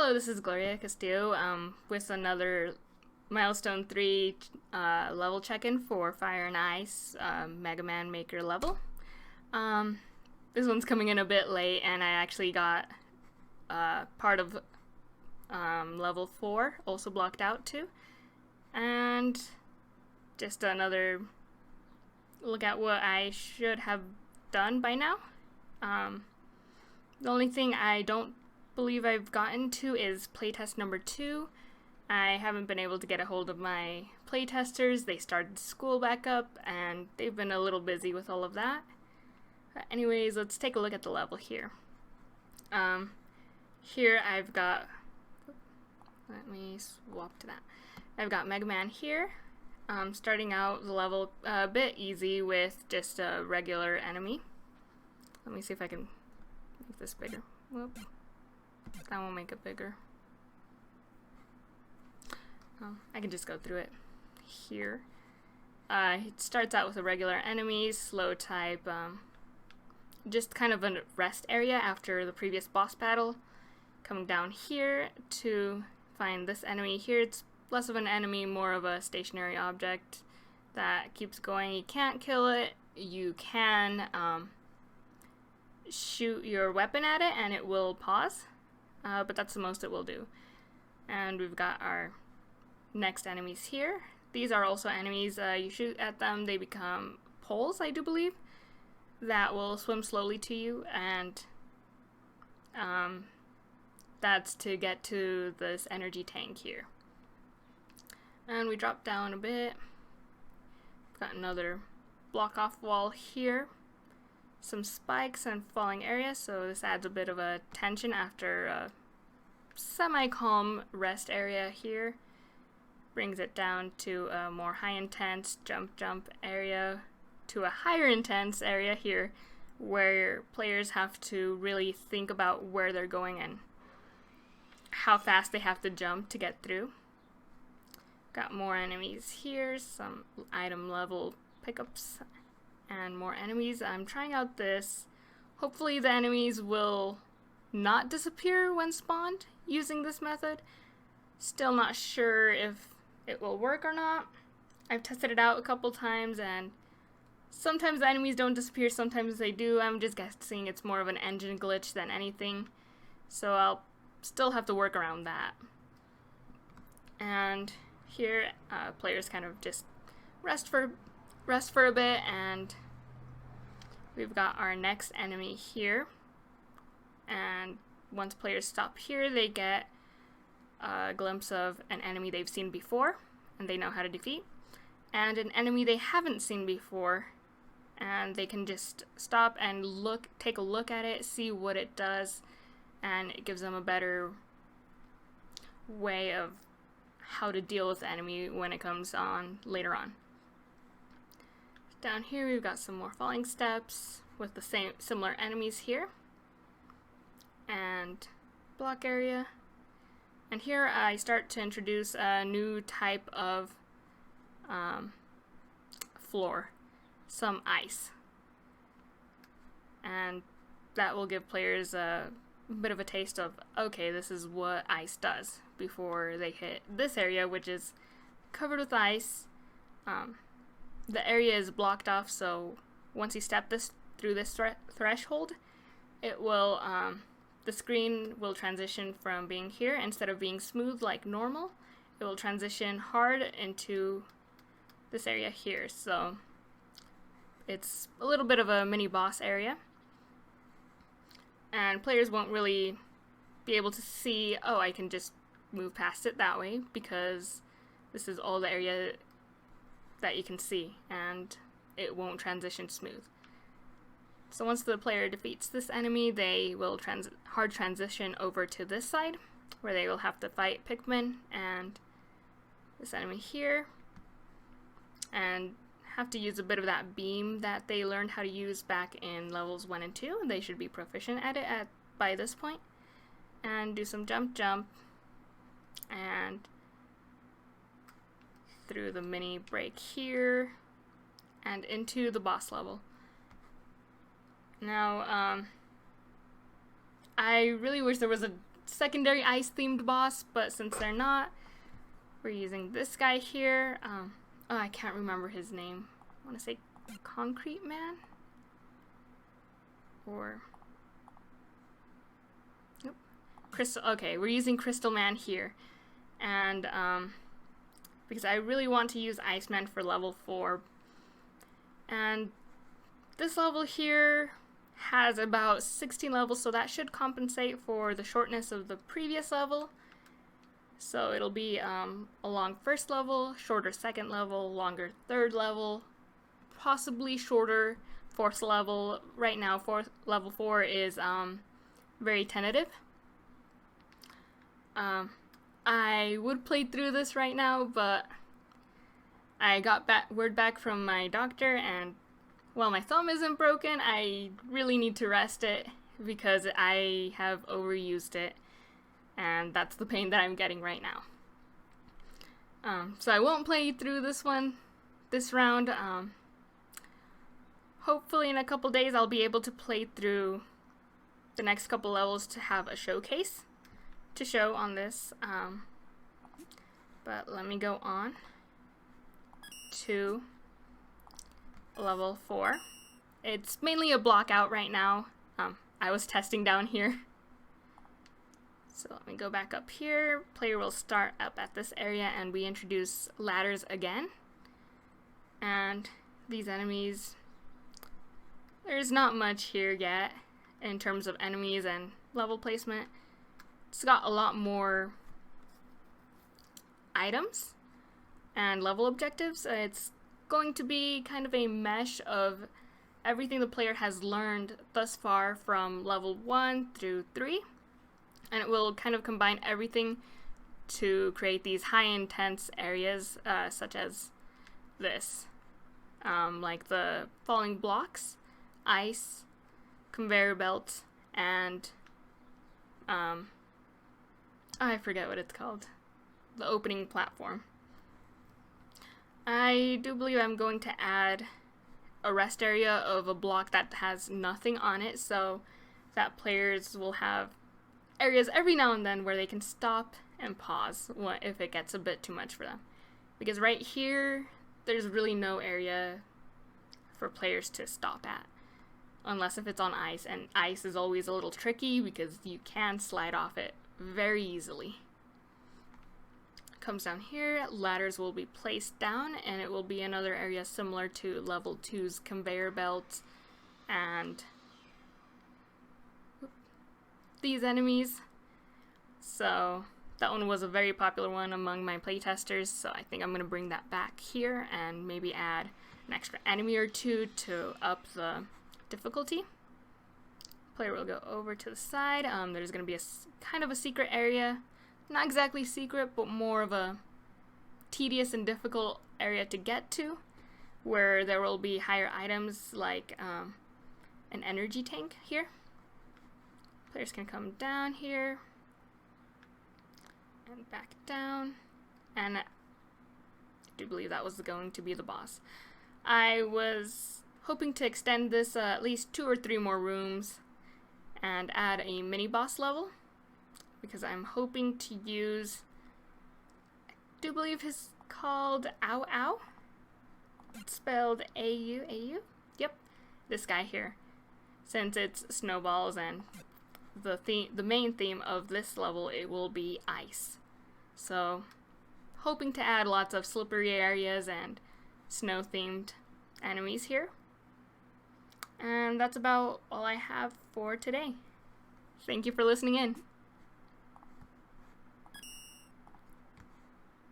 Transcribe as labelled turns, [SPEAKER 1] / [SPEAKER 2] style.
[SPEAKER 1] Hello, this is Gloria Castillo with another Milestone 3 level check-in for Fire and Ice Mega Man Maker level. This one's coming in a bit late, and I actually got part of level 4 also blocked out too. And just another look at what I should have done by now. The only thing I don't believe I've gotten to is playtest number 2. I haven't been able to get a hold of my playtesters. They started school back up and they've been a little busy with all of that. But anyways, let's take a look at the level here. Here I've got, let me swap to that. I've got Mega Man here. Starting out the level a bit easy with just a regular enemy. Let me see if I can make this bigger. Whoop. That won't make it bigger. I can just go through it here. It starts out with a regular enemy, slow type, just kind of a rest area after the previous boss battle. Coming down here to find this enemy here. It's less of an enemy, more of a stationary object that keeps going. You can't kill it. You can shoot your weapon at it and it will pause. But that's the most it will do. And we've got our next enemies here. These are also enemies. You shoot at them, they become poles, I do believe, that will swim slowly to you, and that's to get to this energy tank here. And we drop down a bit. Got another block off wall here. Some spikes and falling area, so this adds a bit of a tension after a semi-calm rest area here. Brings it down to a more high intense jump area to a higher intense area here, where players have to really think about where they're going and how fast they have to jump to get through. Got more enemies here, some item level pickups, and more enemies. I'm trying out this. Hopefully the enemies will not disappear when spawned using this method. Still not sure if it will work or not. I've tested it out a couple times and sometimes the enemies don't disappear, sometimes they do. I'm just guessing it's more of an engine glitch than anything. So I'll still have to work around that. And here players kind of just rest for a bit, and we've got our next enemy here. And once players stop here, they get a glimpse of an enemy they've seen before and they know how to defeat, and an enemy they haven't seen before, and they can just stop and take a look at it, see what it does, and it gives them a better way of how to deal with the enemy when it comes on later on. Down here we've got some more falling steps with the similar enemies here, and block area. And here I start to introduce a new type of floor, some ice, and that will give players a bit of a taste of, okay, this is what ice does before they hit this area, which is covered with ice. The area is blocked off, so once you step through this threshold, it will the screen will transition from being here, instead of being smooth like normal, it will transition hard into this area here. So it's a little bit of a mini boss area, and players won't really be able to see, oh, I can just move past it that way, because this is all the area that you can see, and it won't transition smooth. So once the player defeats this enemy, they will hard transition over to this side, where they will have to fight Pikmin and this enemy here, and have to use a bit of that beam that they learned how to use back in levels 1 and 2. They should be proficient at it by this point. And do some jump, and through the mini break here, and into the boss level. Now, I really wish there was a secondary ice themed boss, but since they're not, we're using this guy here. Oh, I can't remember his name. I want to say Concrete Man? Or... nope. Crystal... okay, we're using Crystal Man here. And, because I really want to use Iceman for level 4. And this level here has about 16 levels, so that should compensate for the shortness of the previous level. So it'll be a long first level, shorter second level, longer third level, possibly shorter fourth level. Right now, level 4 is very tentative. I would play through this right now, but I got word back from my doctor, and while my thumb isn't broken, I really need to rest it because I have overused it, and that's the pain that I'm getting right now. So I won't play through this round. Hopefully in a couple days I'll be able to play through the next couple levels to have a showcase to show on this. But let me go on to level 4. It's mainly a block out right now. I was testing down here. So let me go back up here. Player will start up at this area and we introduce ladders again. And these enemies, there's not much here yet in terms of enemies and level placement. It's got a lot more items and level objectives. It's going to be kind of a mesh of everything the player has learned thus far from level 1 through 3, and it will kind of combine everything to create these high intense areas such as this, like the falling blocks, ice, conveyor belts, and I forget what it's called, the opening platform. I do believe I'm going to add a rest area of a block that has nothing on it, so that players will have areas every now and then where they can stop and pause if it gets a bit too much for them. Because right here, there's really no area for players to stop at, unless if it's on ice, and ice is always a little tricky because you can slide off it very easily. Comes down here, ladders will be placed down, and it will be another area similar to level 2's conveyor belt and these enemies. So that one was a very popular one among my playtesters, so I think I'm going to bring that back here and maybe add an extra enemy or two to up the difficulty. Player will go over to the side. There's going to be a kind of a secret area. Not exactly secret, but more of a tedious and difficult area to get to, where there will be higher items like an energy tank here. Players can come down here and back down, and I do believe that was going to be the boss. I was hoping to extend this at least 2 or 3 more rooms and add a mini boss level, because I'm hoping to use, I do believe he's called Ow Ow. It's spelled A-U. Yep, this guy here. Since it's snowballs and the main theme of this level, it will be ice. So, hoping to add lots of slippery areas and snow-themed enemies here. And that's about all I have for today. Thank you for listening in.